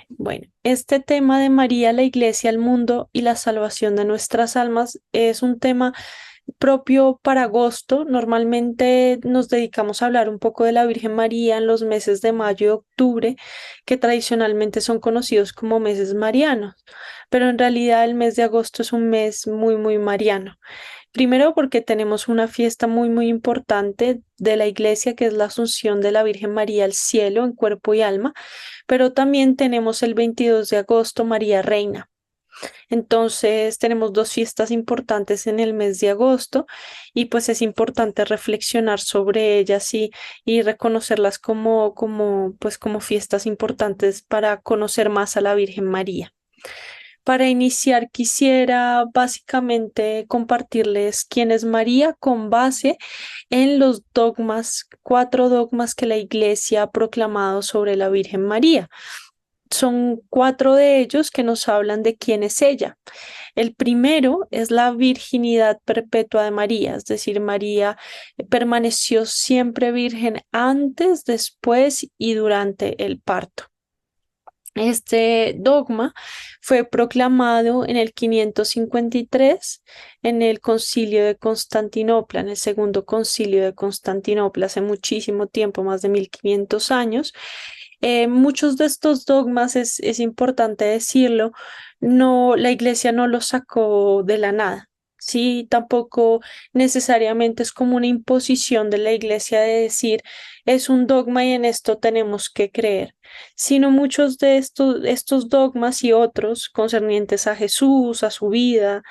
Bueno, este tema de María, la Iglesia, el mundo y la salvación de nuestras almas es un tema propio para agosto. Normalmente nos dedicamos a hablar un poco de la Virgen María en los meses de mayo y octubre, que tradicionalmente son conocidos como meses marianos, pero en realidad el mes de agosto es un mes muy, muy mariano. Primero porque tenemos una fiesta muy, muy importante de la iglesia, que es la Asunción de la Virgen María al cielo en cuerpo y alma, pero también tenemos el 22 de agosto María Reina. Entonces tenemos dos fiestas importantes en el mes de agosto y pues es importante reflexionar sobre ellas y reconocerlas como fiestas importantes para conocer más a la Virgen María. Para iniciar, quisiera básicamente compartirles quién es María con base en los dogmas, cuatro dogmas que la Iglesia ha proclamado sobre la Virgen María. Son cuatro de ellos que nos hablan de quién es ella. El primero es la virginidad perpetua de María, es decir, María permaneció siempre virgen antes, después y durante el parto. Este dogma fue proclamado en el 553 en el Concilio de Constantinopla, en el Segundo Concilio de Constantinopla, hace muchísimo tiempo, más de 1500 años. Muchos de estos dogmas, es importante decirlo, no, la Iglesia no los sacó de la nada. Sí, tampoco necesariamente es como una imposición de la Iglesia de decir es un dogma y en esto tenemos que creer, sino muchos de estos dogmas y otros concernientes a Jesús, a su vida,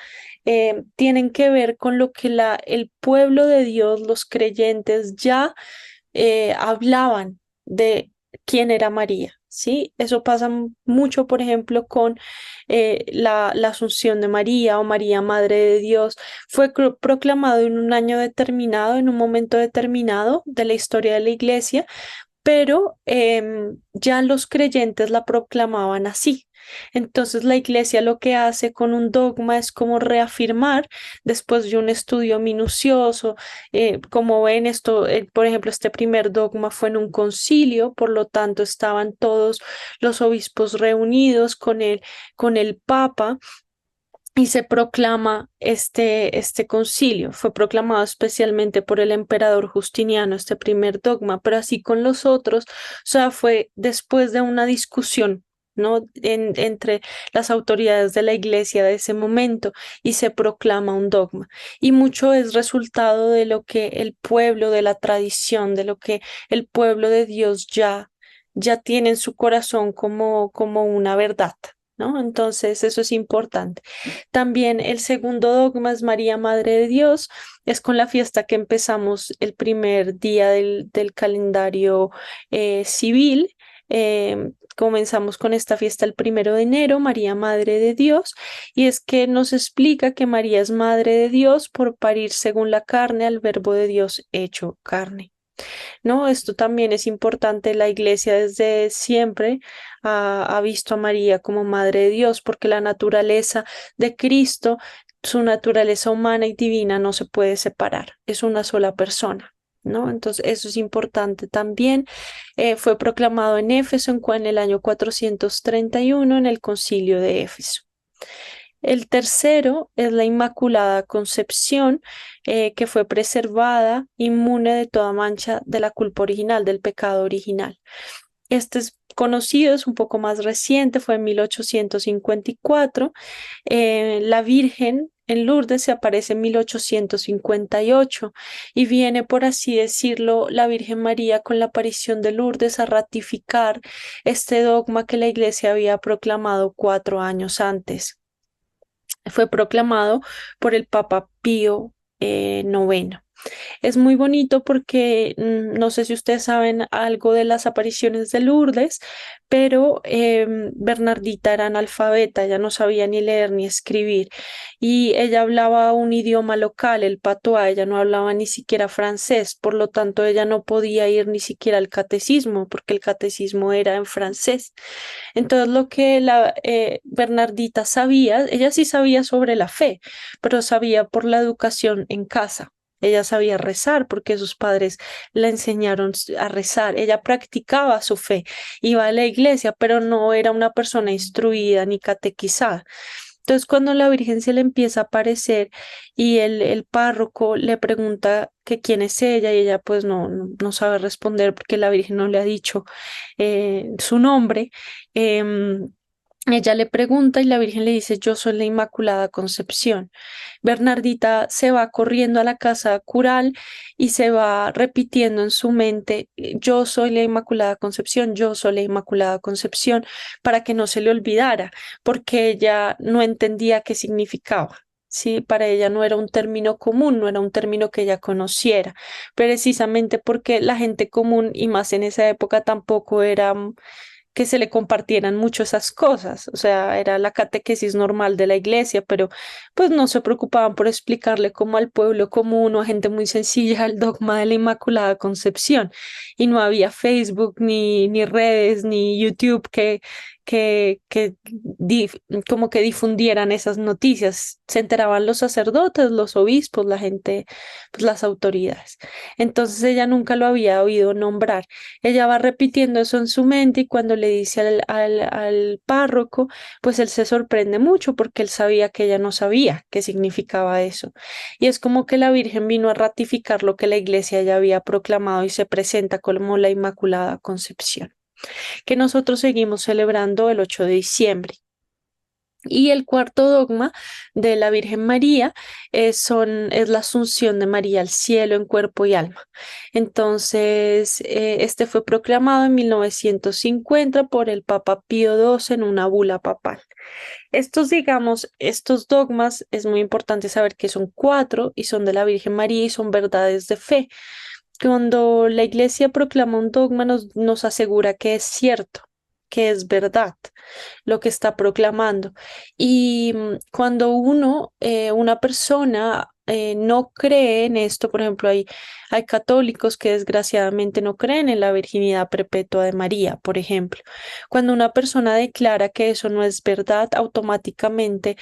tienen que ver con lo que el pueblo de Dios, los creyentes, ya hablaban de quién era María. Sí, eso pasa mucho, por ejemplo, con la Asunción de María o María, Madre de Dios. Fue proclamado en un año determinado, en un momento determinado de la historia de la Iglesia, pero ya los creyentes la proclamaban así. Entonces la iglesia lo que hace con un dogma es como reafirmar después de un estudio minucioso. Como ven esto, por ejemplo, este primer dogma fue en un concilio, por lo tanto estaban todos los obispos reunidos con el Papa y se proclama este concilio. Fue proclamado especialmente por el emperador Justiniano, este primer dogma, pero así con los otros, o sea, fue después de una discusión. ¿No? Entre las autoridades de la iglesia de ese momento y se proclama un dogma. Y mucho es resultado de lo que el pueblo, de la tradición, de lo que el pueblo de Dios ya tiene en su corazón como una verdad. ¿No? Entonces, eso es importante. También el segundo dogma es María, Madre de Dios. Es con la fiesta que empezamos el primer día del calendario civil. Comenzamos con esta fiesta el 1 de enero, María, Madre de Dios, y es que nos explica que María es Madre de Dios por parir según la carne al Verbo de Dios hecho carne. ¿No? Esto también es importante. La iglesia desde siempre ha visto a María como Madre de Dios porque la naturaleza de Cristo, su naturaleza humana y divina no se puede separar. Es una sola persona. ¿No? Entonces, eso es importante también. Fue proclamado en Éfeso en el año 431 en el concilio de Éfeso. El tercero es la Inmaculada Concepción, que fue preservada, inmune de toda mancha de la culpa original, del pecado original. Este es conocido, es un poco más reciente, fue en 1854. La Virgen en Lourdes se aparece en 1858 y viene, por así decirlo, la Virgen María con la aparición de Lourdes a ratificar este dogma que la Iglesia había proclamado 4 años antes. Fue proclamado por el Papa Pío IX. Es muy bonito porque no sé si ustedes saben algo de las apariciones de Lourdes, pero Bernardita era analfabeta, ella no sabía ni leer ni escribir y ella hablaba un idioma local, el patuá, ella no hablaba ni siquiera francés, por lo tanto ella no podía ir ni siquiera al catecismo porque el catecismo era en francés. Entonces lo que la Bernardita sabía, ella sí sabía sobre la fe, pero sabía por la educación en casa. Ella sabía rezar porque sus padres la enseñaron a rezar. Ella practicaba su fe, iba a la iglesia, pero no era una persona instruida ni catequizada. Entonces, cuando la Virgen se le empieza a aparecer y el párroco le pregunta que quién es ella y ella pues no sabe responder porque la Virgen no le ha dicho su nombre, em, ella le pregunta y la Virgen le dice, yo soy la Inmaculada Concepción. Bernardita se va corriendo a la casa cural y se va repitiendo en su mente, yo soy la Inmaculada Concepción, yo soy la Inmaculada Concepción, para que no se le olvidara, porque ella no entendía qué significaba. Sí, para ella no era un término común, no era un término que ella conociera, precisamente porque la gente común, y más en esa época, tampoco era que se le compartieran mucho esas cosas. O sea, era la catequesis normal de la iglesia, pero pues no se preocupaban por explicarle como al pueblo común o a gente muy sencilla el dogma de la Inmaculada Concepción. Y no había Facebook, ni redes, ni YouTube que como que difundieran esas noticias. Se enteraban los sacerdotes, los obispos, la gente, pues las autoridades. Entonces ella nunca lo había oído nombrar. Ella va repitiendo eso en su mente y cuando le dice al párroco, pues él se sorprende mucho porque él sabía que ella no sabía qué significaba eso. Y es como que la Virgen vino a ratificar lo que la iglesia ya había proclamado y se presenta como la Inmaculada Concepción, que nosotros seguimos celebrando el 8 de diciembre. Y el cuarto dogma de la Virgen María es la asunción de María al cielo en cuerpo y alma. Entonces, este fue proclamado en 1950 por el Papa Pío XII en una bula papal. Estos dogmas es muy importante saber que son cuatro y son de la Virgen María y son verdades de fe. Cuando la Iglesia proclama un dogma, nos asegura que es cierto, que es verdad lo que está proclamando. Y cuando una persona no cree en esto, por ejemplo, hay católicos que desgraciadamente no creen en la virginidad perpetua de María, por ejemplo. Cuando una persona declara que eso no es verdad, automáticamente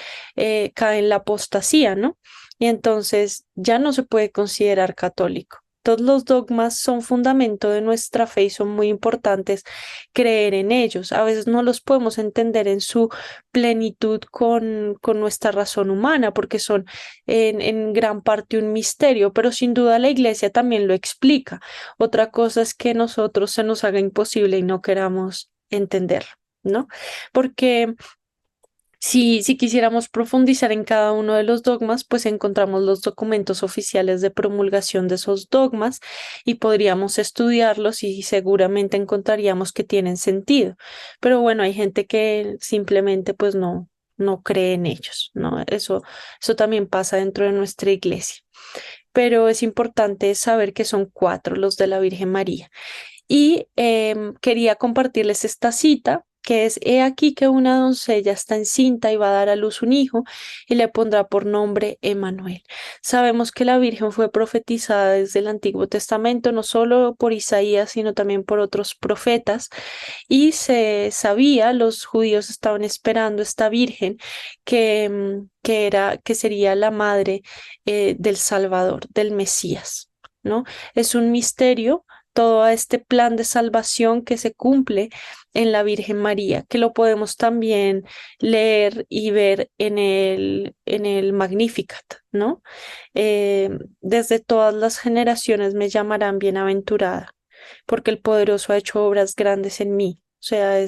cae en la apostasía, ¿no? Y entonces ya no se puede considerar católico. Todos los dogmas son fundamento de nuestra fe y son muy importantes creer en ellos. A veces no los podemos entender en su plenitud con nuestra razón humana, porque son en gran parte un misterio, pero sin duda la iglesia también lo explica. Otra cosa es que nosotros se nos haga imposible y no queramos entender, ¿no? Porque si quisiéramos profundizar en cada uno de los dogmas, pues encontramos los documentos oficiales de promulgación de esos dogmas y podríamos estudiarlos y seguramente encontraríamos que tienen sentido. Pero bueno, hay gente que simplemente pues no cree en ellos, ¿no? Eso también pasa dentro de nuestra iglesia. Pero es importante saber que son cuatro los de la Virgen María. Y quería compartirles esta cita, que es, he aquí que una doncella está encinta y va a dar a luz un hijo y le pondrá por nombre Emmanuel. Sabemos que la Virgen fue profetizada desde el Antiguo Testamento, no solo por Isaías, sino también por otros profetas, y se sabía, los judíos estaban esperando esta Virgen que sería la madre del Salvador, del Mesías, ¿no? Es un misterio todo este plan de salvación que se cumple en la Virgen María, que lo podemos también leer y ver en el Magnificat, ¿no? Eh, Desde todas las generaciones me llamarán bienaventurada, porque el poderoso ha hecho obras grandes en mí. O sea,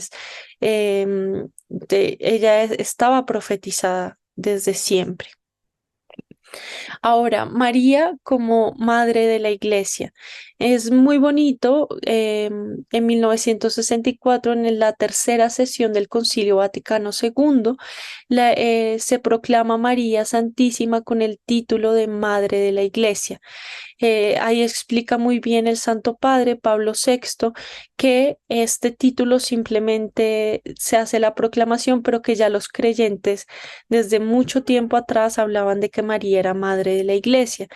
ella estaba profetizada desde siempre. Ahora, María como madre de la iglesia. Es muy bonito. En 1964, en la tercera sesión del Concilio Vaticano II, se proclama María Santísima con el título de Madre de la Iglesia. Ahí explica muy bien el Santo Padre Pablo VI que este título simplemente se hace la proclamación, pero que ya los creyentes desde mucho tiempo atrás hablaban de que María era madre de la iglesia.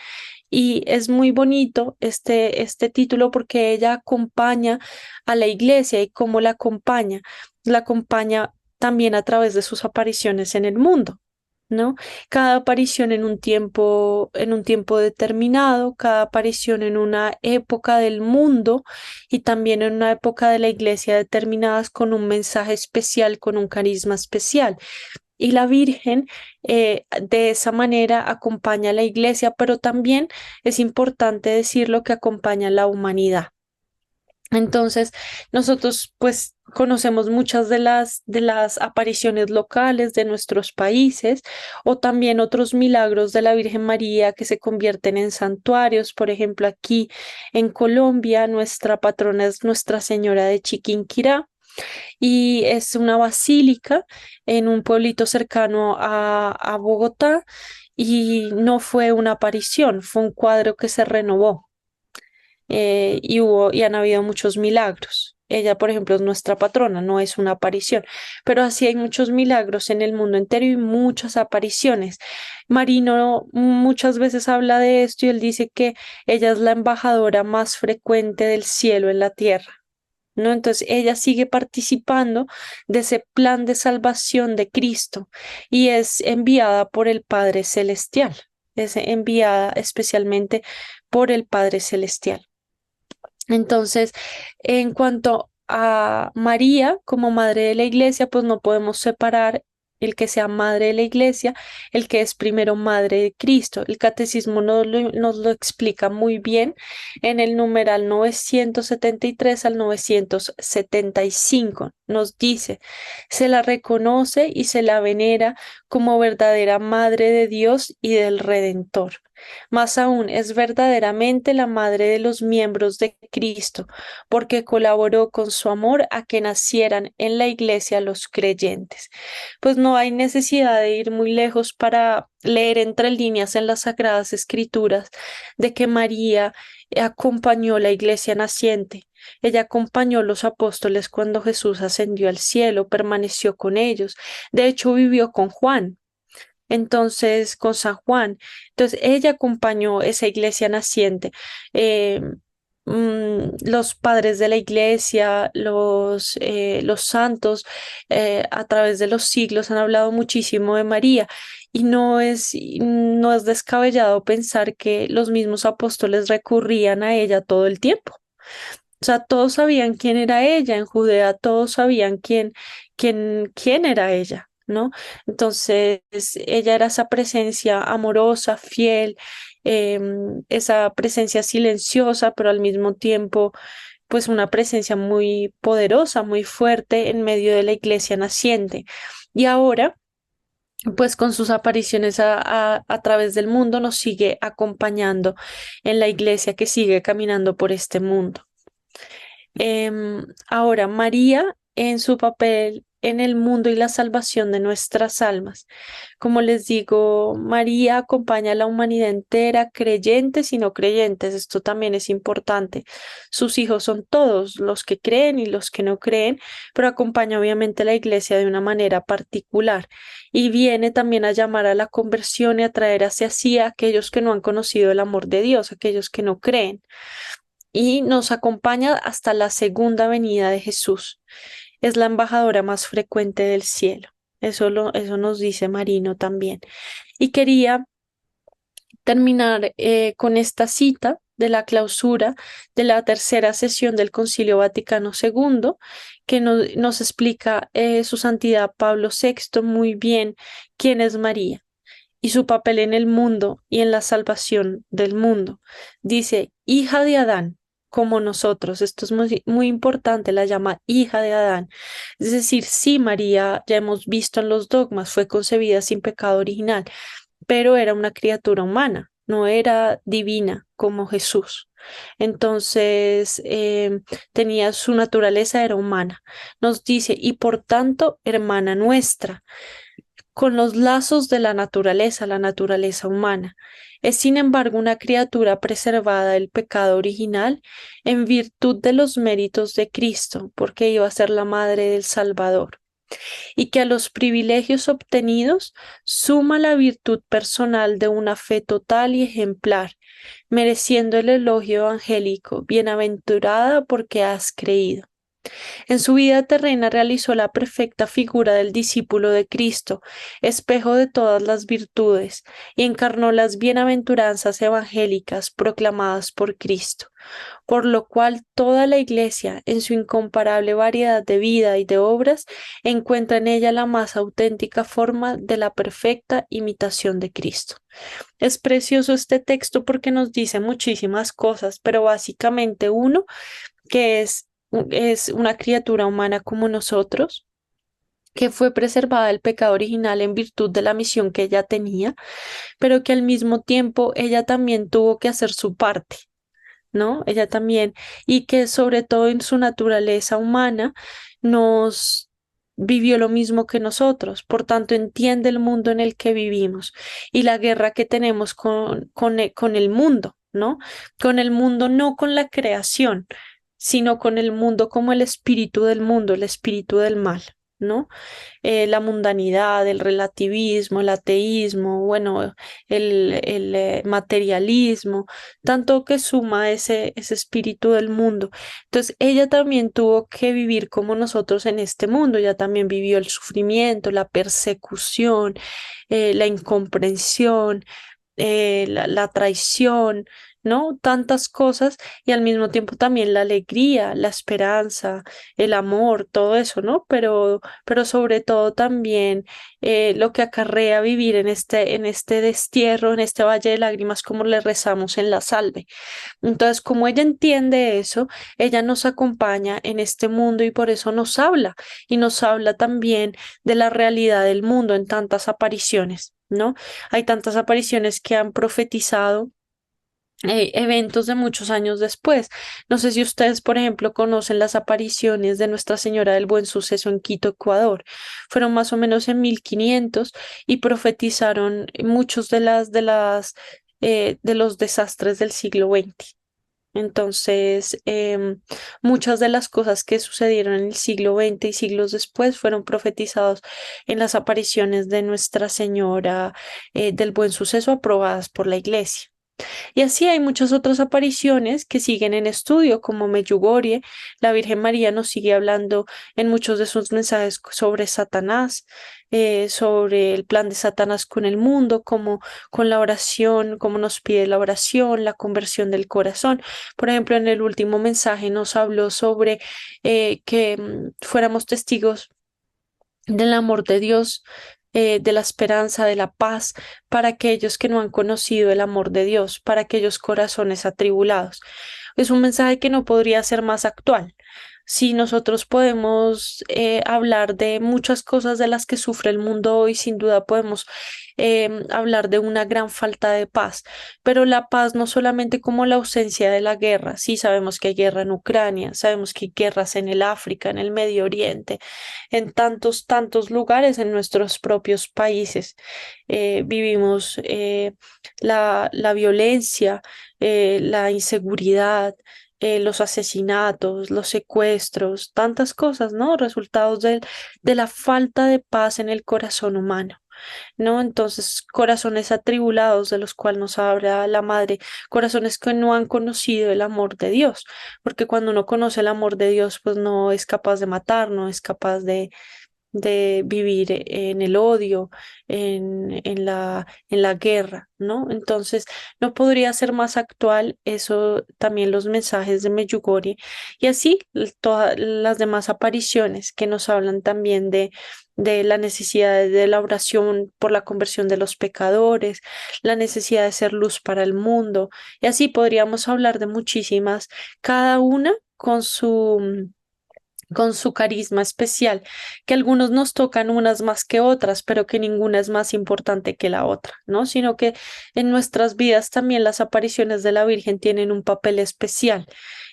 Y es muy bonito este título porque ella acompaña a la iglesia y cómo la acompaña también a través de sus apariciones en el mundo. ¿no? Cada aparición en un tiempo determinado, cada aparición en una época del mundo y también en una época de la iglesia determinadas con un mensaje especial, con un carisma especial. Y la Virgen de esa manera acompaña a la iglesia, pero también es importante decirlo que acompaña a la humanidad. Entonces, nosotros pues conocemos muchas de las apariciones locales de nuestros países o también otros milagros de la Virgen María que se convierten en santuarios. Por ejemplo, aquí en Colombia, nuestra patrona es Nuestra Señora de Chiquinquirá y es una basílica en un pueblito cercano a Bogotá y no fue una aparición, fue un cuadro que se renovó y han habido muchos milagros. Ella, por ejemplo, es nuestra patrona, no es una aparición, pero así hay muchos milagros en el mundo entero y muchas apariciones. Marino muchas veces habla de esto y él dice que ella es la embajadora más frecuente del cielo en la tierra. ¿No? Entonces ella sigue participando de ese plan de salvación de Cristo y es enviada por el Padre Celestial, es enviada especialmente por el Padre Celestial. Entonces, en cuanto a María como madre de la iglesia, pues no podemos separar el que sea madre de la iglesia, el que es primero madre de Cristo. El catecismo nos lo explica muy bien en el numeral 973 al 975. Nos dice, se la reconoce y se la venera como verdadera madre de Dios y del Redentor. Más aún, es verdaderamente la madre de los miembros de Cristo, porque colaboró con su amor a que nacieran en la iglesia los creyentes. Pues no hay necesidad de ir muy lejos para leer entre líneas en las Sagradas Escrituras de que María acompañó la iglesia naciente. Ella acompañó a los apóstoles cuando Jesús ascendió al cielo, permaneció con ellos. De hecho, vivió con Juan. Entonces, con San Juan. Entonces, ella acompañó esa iglesia naciente. Eh, los padres de la iglesia, los santos, a través de los siglos han hablado muchísimo de María. Y no es descabellado pensar que los mismos apóstoles recurrían a ella todo el tiempo. O sea, todos sabían quién era ella, en Judea todos sabían quién era ella, ¿no? Entonces, ella era esa presencia amorosa, fiel, esa presencia silenciosa, pero al mismo tiempo, pues una presencia muy poderosa, muy fuerte en medio de la iglesia naciente. Y ahora, pues con sus apariciones a través del mundo, nos sigue acompañando en la iglesia que sigue caminando por este mundo. Ahora, María en su papel en el mundo y la salvación de nuestras almas. Como les digo, María acompaña a la humanidad entera, creyentes y no creyentes. Esto también es importante. Sus hijos son todos, los que creen y los que no creen, pero acompaña obviamente a la iglesia de una manera particular. Y viene también a llamar a la conversión y a traer hacia sí a aquellos que no han conocido el amor de Dios, aquellos que no creen y nos acompaña hasta la segunda venida de Jesús. Es la embajadora más frecuente del cielo. Eso nos dice Marino también. Y quería terminar con esta cita de la clausura de la tercera sesión del Concilio Vaticano II, que nos explica su santidad Pablo VI muy bien quién es María y su papel en el mundo y en la salvación del mundo. Dice, hija de Adán, como nosotros. Esto es muy importante, la llama hija de Adán. Es decir, sí, María, ya hemos visto en los dogmas, fue concebida sin pecado original, pero era una criatura humana, no era divina como Jesús. Entonces, tenía su naturaleza, era humana. Nos dice, y por tanto, hermana nuestra con los lazos de la naturaleza humana. Es sin embargo una criatura preservada del pecado original en virtud de los méritos de Cristo, porque iba a ser la madre del Salvador, y que a los privilegios obtenidos suma la virtud personal de una fe total y ejemplar, mereciendo el elogio evangélico, bienaventurada porque has creído. En su vida terrena realizó la perfecta figura del discípulo de Cristo, espejo de todas las virtudes, y encarnó las bienaventuranzas evangélicas proclamadas por Cristo, por lo cual toda la Iglesia, en su incomparable variedad de vida y de obras, encuentra en ella la más auténtica forma de la perfecta imitación de Cristo. Es precioso este texto porque nos dice muchísimas cosas, pero básicamente uno, que es una criatura humana como nosotros, que fue preservada del pecado original en virtud de la misión que ella tenía, pero que al mismo tiempo ella también tuvo que hacer su parte, ¿no? Ella también, y que sobre todo en su naturaleza humana nos vivió lo mismo que nosotros, por tanto entiende el mundo en el que vivimos y la guerra que tenemos con el mundo, ¿no? Con el mundo, no con la creación, sino con el mundo como el espíritu del mundo, el espíritu del mal, ¿no? La mundanidad, el relativismo, el ateísmo, bueno, el materialismo, tanto que suma ese espíritu del mundo. Entonces, ella también tuvo que vivir como nosotros en este mundo, ella también vivió el sufrimiento, la persecución, la incomprensión, la traición, ¿no? Tantas cosas y al mismo tiempo también la alegría, la esperanza, el amor, todo eso, ¿no? Pero sobre todo también lo que acarrea vivir en este destierro, en este valle de lágrimas, como le rezamos en la salve. Entonces, como ella entiende eso, ella nos acompaña en este mundo y por eso nos habla y nos habla también de la realidad del mundo en tantas apariciones, ¿no? Hay tantas apariciones que han profetizado eventos de muchos años después. No sé si ustedes, por ejemplo, conocen las apariciones de Nuestra Señora del Buen Suceso en Quito, Ecuador. Fueron más o menos en 1500 y profetizaron muchos de los desastres del siglo XX. Entonces, muchas de las cosas que sucedieron en el siglo XX y siglos después fueron profetizados en las apariciones de Nuestra Señora del Buen Suceso aprobadas por la Iglesia. Y así hay muchas otras apariciones que siguen en estudio, como Medjugorje. La Virgen María nos sigue hablando en muchos de sus mensajes sobre Satanás, sobre el plan de Satanás con el mundo, como con la oración, como nos pide la oración, la conversión del corazón. Por ejemplo, en el último mensaje nos habló sobre que fuéramos testigos del amor de Dios, de la esperanza, de la paz, para aquellos que no han conocido el amor de Dios, para aquellos corazones atribulados. Es un mensaje que no podría ser más actual. Si nosotros podemos hablar de muchas cosas de las que sufre el mundo hoy, sin duda podemos hablar de una gran falta de paz, pero la paz no solamente como la ausencia de la guerra, sí sabemos que hay guerra en Ucrania, sabemos que hay guerras en el África, en el Medio Oriente, en tantos lugares en nuestros propios países. Vivimos la violencia, la inseguridad, los asesinatos, los secuestros, tantas cosas, ¿no? Resultados de la falta de paz en el corazón humano. ¿No? Entonces, corazones atribulados de los cuales nos habla la madre, corazones que no han conocido el amor de Dios, porque cuando uno conoce el amor de Dios, pues no es capaz de matar, no es capaz de vivir en el odio, en la guerra, ¿no? Entonces, no podría ser más actual eso también los mensajes de Medjugorje y así todas las demás apariciones que nos hablan también de la necesidad de la oración por la conversión de los pecadores, la necesidad de ser luz para el mundo, y así podríamos hablar de muchísimas, cada una con su carisma especial, que algunos nos tocan unas más que otras, pero que ninguna es más importante que la otra, ¿no? Sino que en nuestras vidas también las apariciones de la Virgen tienen un papel especial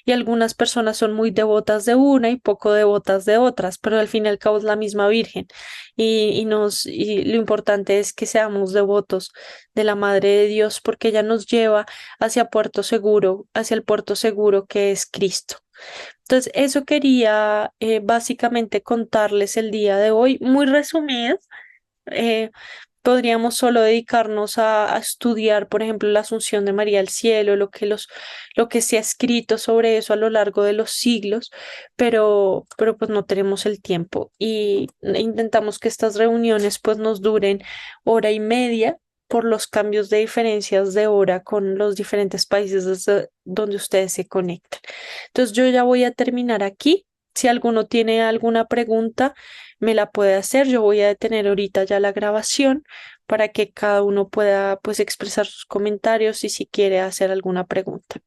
y algunas personas son muy devotas de una y poco devotas de otras, pero al fin y al cabo es la misma Virgen y lo importante es que seamos devotos de la Madre de Dios porque ella nos lleva hacia el puerto seguro que es Cristo. Entonces, eso quería básicamente contarles el día de hoy, muy resumido, eh, podríamos solo dedicarnos a estudiar, por ejemplo, la Asunción de María al cielo, lo que se ha escrito sobre eso a lo largo de los siglos, pero pues no tenemos el tiempo y intentamos que estas reuniones pues nos duren hora y media por los cambios de diferencias de hora con los diferentes países desde donde ustedes se conectan. Entonces yo ya voy a terminar aquí. Si alguno tiene alguna pregunta, me la puede hacer. Yo voy a detener ahorita ya la grabación para que cada uno pueda pues expresar sus comentarios y si quiere hacer alguna pregunta.